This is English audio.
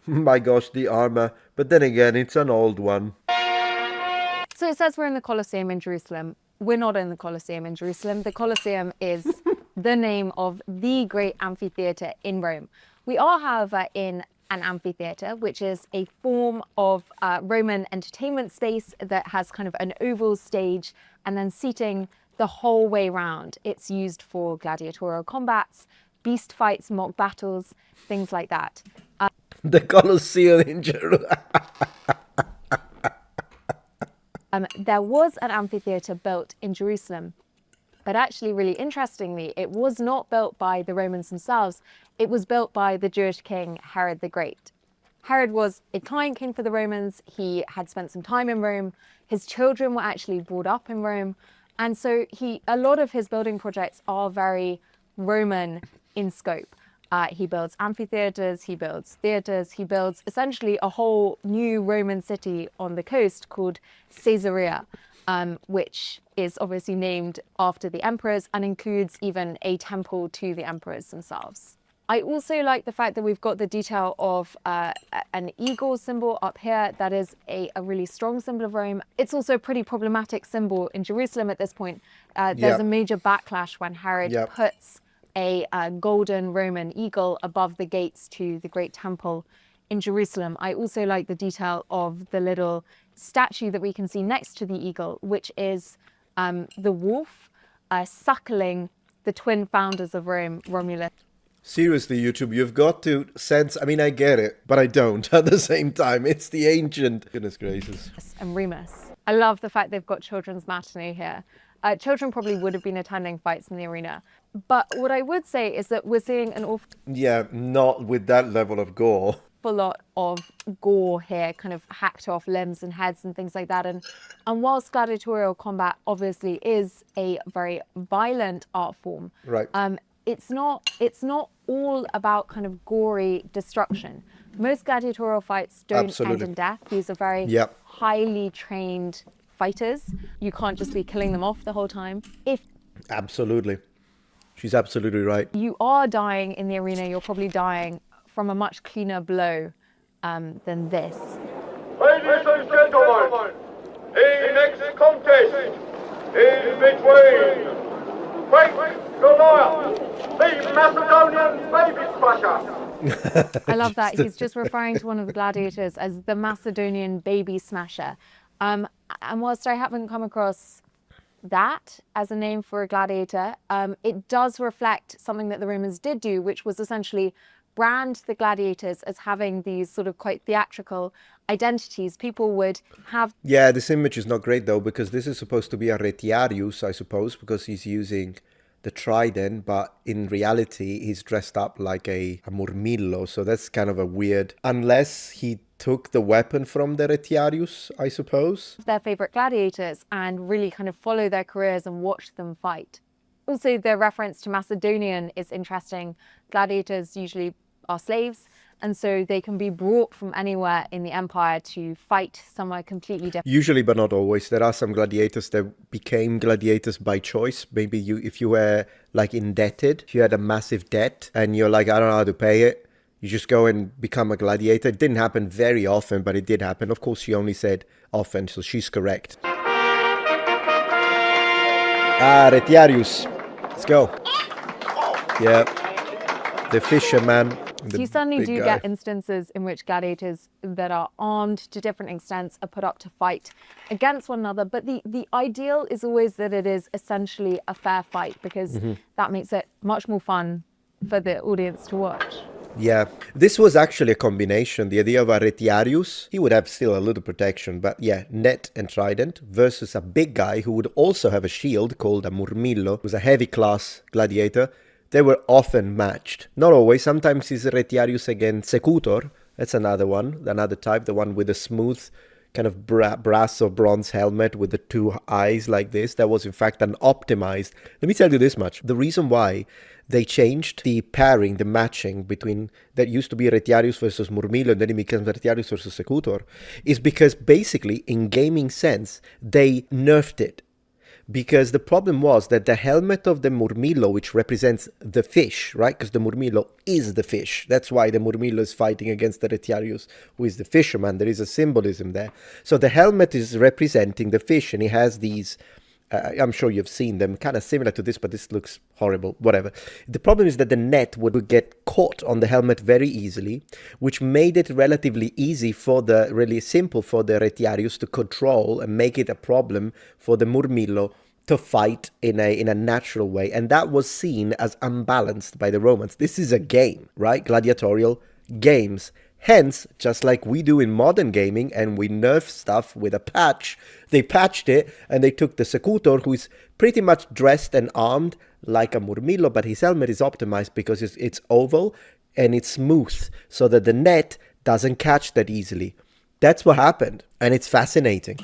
My gosh, the armor. But then again, it's an old one. So it says we're in the Colosseum in Jerusalem. We're not in the Colosseum in Jerusalem. The Colosseum is the name of the great amphitheatre in Rome. We are, however, in an amphitheatre, which is a form of Roman entertainment space that has kind of an oval stage and then seating the whole way round. It's used for gladiatorial combats, beast fights, mock battles, things like that. The Colosseum in Jerusalem. There was an amphitheatre built in Jerusalem, but actually, really interestingly, it was not built by the Romans themselves. It was built by the Jewish king Herod the Great. Herod was a client king for the Romans. He had spent some time in Rome. His children were actually brought up in Rome. And so a lot of his building projects are very Roman in scope. He builds amphitheaters, he builds theaters, he builds essentially a whole new Roman city on the coast called Caesarea, which is obviously named after the emperors and includes even a temple to the emperors themselves. I also like the fact that we've got the detail of an eagle symbol up here. That is a really strong symbol of Rome. It's also a pretty problematic symbol in Jerusalem at this point. There's a major backlash when Herod puts a golden Roman eagle above the gates to the great temple in Jerusalem. I also like the detail of the little statue that we can see next to the eagle, which is the wolf suckling the twin founders of Rome, Romulus. Seriously, YouTube, you've got to sense, I mean, I get it, but I don't at the same time. It's the ancient. Goodness gracious. And Remus. I love the fact they've got children's matinee here. Children probably would have been attending fights in the arena. But what I would say is that we're seeing an awful not with that level of gore. lot of gore here, kind of hacked off limbs and heads and things like that. And whilst gladiatorial combat obviously is a very violent art form, Right. It's not all about kind of gory destruction. Most gladiatorial fights don't end in death. These are very highly trained fighters. You can't just be killing them off the whole time. Absolutely. She's absolutely right. You are dying in the arena, you're probably dying from a much cleaner blow than this. Ladies and gentlemen, the next contest is between Goliath, the Macedonian baby smasher. I love that. He's just referring to one of the gladiators as the Macedonian baby smasher. And whilst I haven't come across that as a name for a gladiator, it does reflect something that the Romans did do, which was essentially brand the gladiators as having these sort of quite theatrical identities. People would have... Yeah, this image is not great though, because this is supposed to be a retiarius, I suppose, because he's using the trident, but in reality he's dressed up like a murmillo, so that's kind of a weird, unless he took the weapon from the retiarius, I suppose. Their favorite gladiators and really kind of follow their careers and watch them fight. Also, the reference to Macedonian is interesting. Gladiators usually are slaves, and so they can be brought from anywhere in the empire to fight somewhere completely different. Usually, but not always. There are some gladiators that became gladiators by choice. Maybe if you were like indebted, if you had a massive debt and you're like, I don't know how to pay it, you just go and become a gladiator. It didn't happen very often, but it did happen. Of course, she only said often, so she's correct. Retiarius. Let's go. Yeah. The fisherman. You certainly do get instances in which gladiators that are armed to different extents are put up to fight against one another. But the ideal is always that it is essentially a fair fight, because that makes it much more fun for the audience to watch. Yeah, this was actually a combination. The idea of a retiarius, he would have still a little protection, but yeah, net and trident versus a big guy who would also have a shield called a murmillo, who was a heavy class gladiator. They were often matched. Not always. Sometimes he's a retiarius against secutor. That's another one, another type, the one with the smooth kind of brass or bronze helmet with the two eyes like this. That was in fact an optimized. Let me tell you this much. The reason why they changed the pairing, the matching between that used to be retiarius versus murmillo and then it becomes retiarius versus secutor is because basically in gaming sense, they nerfed it. because the problem was that the helmet of the Murmillo, which represents the fish, right? Because the Murmillo is the fish. That's why the Murmillo is fighting against the Retiarius, who is the fisherman. There is a symbolism there. So the helmet is representing the fish, and he has these, I'm sure you've seen them, kind of similar to this, but this looks horrible, whatever. The problem is that the net would get caught on the helmet very easily, which made it relatively easy really simple for the Retiarius to control and make it a problem for the Murmillo to fight in a natural way. And that was seen as unbalanced by the Romans. This is a game, right? Gladiatorial games. Hence, just like we do in modern gaming and we nerf stuff with a patch, they patched it and they took the Secutor, who is pretty much dressed and armed like a Murmillo, but his helmet is optimized because it's oval and it's smooth so that the net doesn't catch that easily. That's what happened, and it's fascinating.